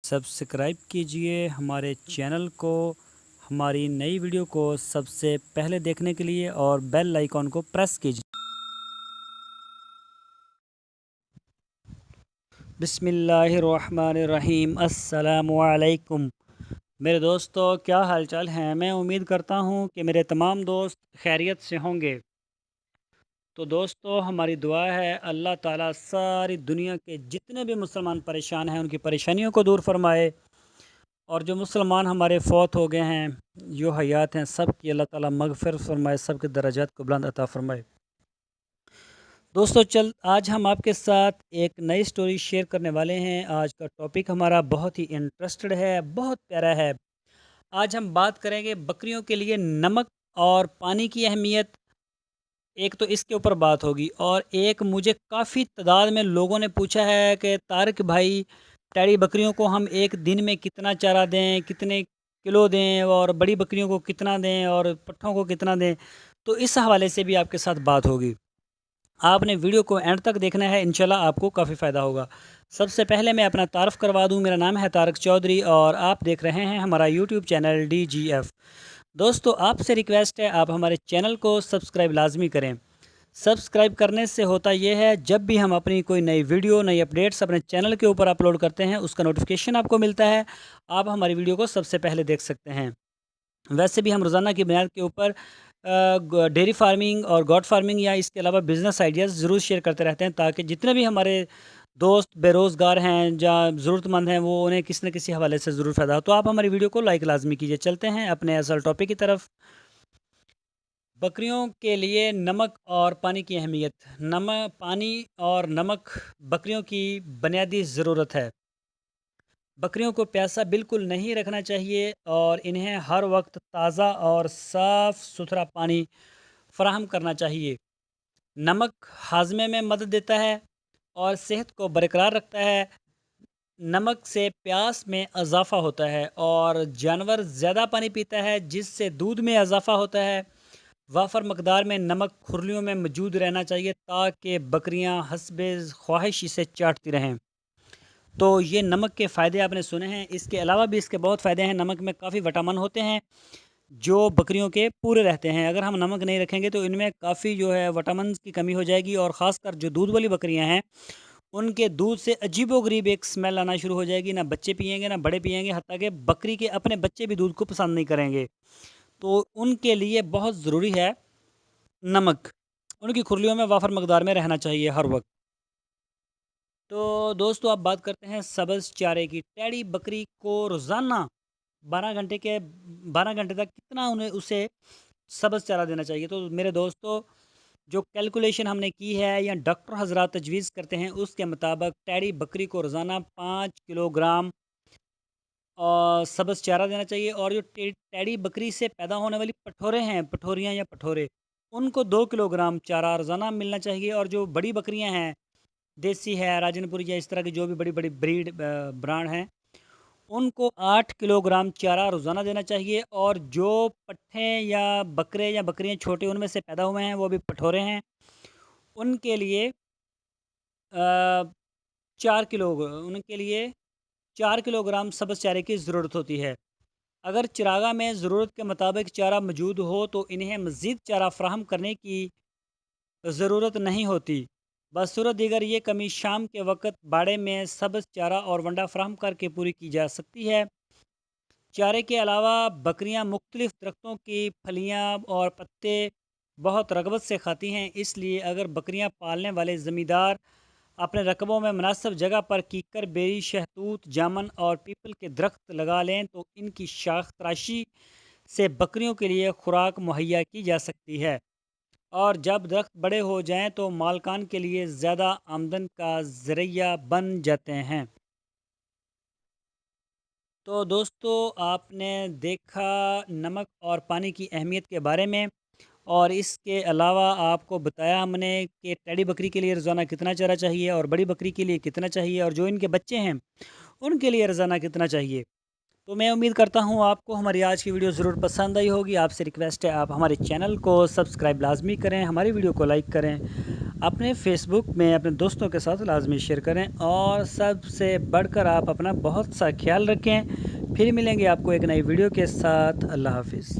Subscribe कीजिए हमारे channel को, हमारी नई वीडियो को सबसे पहले देखने के लिए और बेल आइकॉन को प्रेस कीजिए। बिस्मिल्लाहिर्रहमानिर्रहीम। अस्सलामुअलैकुम मेरे दोस्तों, क्या हालचाल हैं। मैं उम्मीद करता हूं कि मेरे तमाम दोस्त खैरियत से होंगे। तो दोस्तों, हमारी दुआ है अल्लाह ताला सारी दुनिया के जितने भी मुसलमान परेशान हैं उनकी परेशानियों को दूर फरमाए, और जो मुसलमान हमारे फ़ौत हो गए हैं, जो हयात हैं, सब की अल्लाह ताला मग़फ़िरत फ़रमाए, सब के दर्जात को बुलंद अता फ़रमाए। दोस्तों, आज हम आपके साथ एक नई स्टोरी शेयर करने वाले हैं। आज का टॉपिक हमारा बहुत ही इंटरेस्टेड है, बहुत प्यारा है। आज हम बात करेंगे बकरियों के लिए नमक और पानी की अहमियत। एक तो इसके ऊपर बात होगी, और एक मुझे काफ़ी तादाद में लोगों ने पूछा है कि तारिक भाई, टैडी बकरियों को हम एक दिन में कितना चारा दें, कितने किलो दें, और बड़ी बकरियों को कितना दें, और पट्ठों को कितना दें। तो इस हवाले से भी आपके साथ बात होगी। आपने वीडियो को एंड तक देखना है, इंशाल्लाह आपको काफ़ी फ़ायदा होगा। सबसे पहले मैं अपना तारफ़ करवा दूं। मेरा नाम है तारिक चौधरी और आप देख रहे हैं हमारा यूट्यूब चैनल DGF। दोस्तों, आपसे रिक्वेस्ट है, आप हमारे चैनल को सब्सक्राइब लाजमी करें। सब्सक्राइब करने से होता यह है, जब भी हम अपनी कोई नई वीडियो, नई अपडेट्स अपने चैनल के ऊपर अपलोड करते हैं, उसका नोटिफिकेशन आपको मिलता है। आप हमारी वीडियो को सबसे पहले देख सकते हैं। वैसे भी हम रोज़ाना की बुनियाद के ऊपर डेयरी फार्मिंग और गॉट फार्मिंग या इसके अलावा बिज़नेस आइडियाज़ ज़रूर शेयर करते रहते हैं, ताकि जितने भी हमारे दोस्त बेरोज़गार हैं, जहाँ ज़रूरतमंद हैं, वो उन्हें किसी न किसी हवाले से ज़रूर फ़ायदा हो। तो आप हमारी वीडियो को लाइक लाजमी कीजिए। चलते हैं अपने असल टॉपिक की तरफ। बकरियों के लिए नमक और पानी की अहमियत। पानी और नमक बकरियों की बुनियादी ज़रूरत है। बकरियों को प्यासा बिल्कुल नहीं रखना चाहिए, और इन्हें हर वक्त ताज़ा और साफ़ सुथरा पानी फराहम करना चाहिए। नमक हाजमे में मदद देता है और सेहत को बरकरार रखता है। नमक से प्यास में इजाफ़ा होता है और जानवर ज़्यादा पानी पीता है, जिससे दूध में इजाफ़ा होता है। वाफर मकदार में नमक खुरलियों में मौजूद रहना चाहिए, ताकि बकरियां हस्बे ख्वाहिश इसे चाटती रहें। तो ये नमक के फ़ायदे आपने सुने हैं। इसके अलावा भी इसके बहुत फ़ायदे हैं। नमक में काफ़ी विटामिन होते हैं जो बकरियों के पूरे रहते हैं। अगर हम नमक नहीं रखेंगे तो इनमें काफ़ी जो है विटामिन की कमी हो जाएगी, और ख़ासकर जो दूध वाली बकरियां हैं, उनके दूध से अजीबोगरीब एक स्मेल आना शुरू हो जाएगी। ना बच्चे पिएंगे, ना बड़े पिएंगे, हत्ता कि बकरी के अपने बच्चे भी दूध को पसंद नहीं करेंगे। तो उनके लिए बहुत ज़रूरी है नमक। उनकी खुरलियों में वाफर मकदार में रहना चाहिए हर वक्त। तो दोस्तों, अब बात करते हैं सब्ज़ चारे की। टैडी बकरी को रोज़ाना 12 घंटे तक कितना उन्हें उसे सब्ज़ चारा देना चाहिए। तो मेरे दोस्तों, जो कैलकुलेशन हमने की है या डॉक्टर हजरात तजवीज़ करते हैं, उसके मुताबिक टैडी बकरी को रोज़ाना 5 किलोग्राम और सब्ज़ चारा देना चाहिए। और जो टैडी बकरी से पैदा होने वाली पठोरे हैं, पठोरियाँ या पठोरे, उनको 2 किलोग्राम चारा रोज़ाना मिलना चाहिए। और जो बड़ी बकरियां हैं, देसी है, राजनपुरी या इस तरह की जो भी बड़ी बड़ी ब्रांड हैं, उनको 8 किलोग्राम चारा रोज़ाना देना चाहिए। और जो पट्ठे या बकरे या बकरियां छोटे उनमें से पैदा हुए हैं, वो भी पठोरे हैं, उनके लिए 4 किलोग्राम सब्ज़ चारे की ज़रूरत होती है। अगर चिरागा में ज़रूरत के मुताबिक चारा मौजूद हो तो इन्हें मज़ीद चारा फ्राहम करने की ज़रूरत नहीं होती। बसूरत दीगर ये कमी शाम के वक़्त बाड़े में सब्ज़ चारा और वंडा फ्राहम करके पूरी की जा सकती है। चारे के अलावा बकरियां मुख्तलिफ़ दरख्तों की फलियां और पत्ते बहुत रगबत से खाती हैं। इसलिए अगर बकरियां पालने वाले ज़मींदार अपने रकबों में मुनासिब जगह पर कीकर, बेरी, शहतूत, जामन और पीपल के दरख्त लगा लें, तो इनकी शाख तराशी से बकरियों के लिए खुराक मुहैया की जा सकती है। और जब दरख्त बड़े हो जाएं तो मालकान के लिए ज़्यादा आमदन का ज़रिया बन जाते हैं। तो दोस्तों, आपने देखा नमक और पानी की अहमियत के बारे में, और इसके अलावा आपको बताया हमने कि टैडी बकरी के लिए रोज़ाना कितना चारा चाहिए, और बड़ी बकरी के लिए कितना चाहिए, और जो इनके बच्चे हैं उनके लिए रोज़ाना कितना चाहिए। تو میں امید کرتا ہوں آپ کو ہماری آج کی ویڈیو ضرور پسند آئی ہوگی۔ آپ سے ریکویسٹ ہے آپ ہمارے چینل کو سبسکرائب لازمی کریں، ہماری ویڈیو کو لائک کریں، اپنے فیس بک میں اپنے دوستوں کے ساتھ لازمی شیئر کریں، اور سب سے بڑھ کر آپ اپنا بہت سا خیال رکھیں۔ پھر ملیں گے آپ کو ایک نئی ویڈیو کے ساتھ۔ اللہ حافظ۔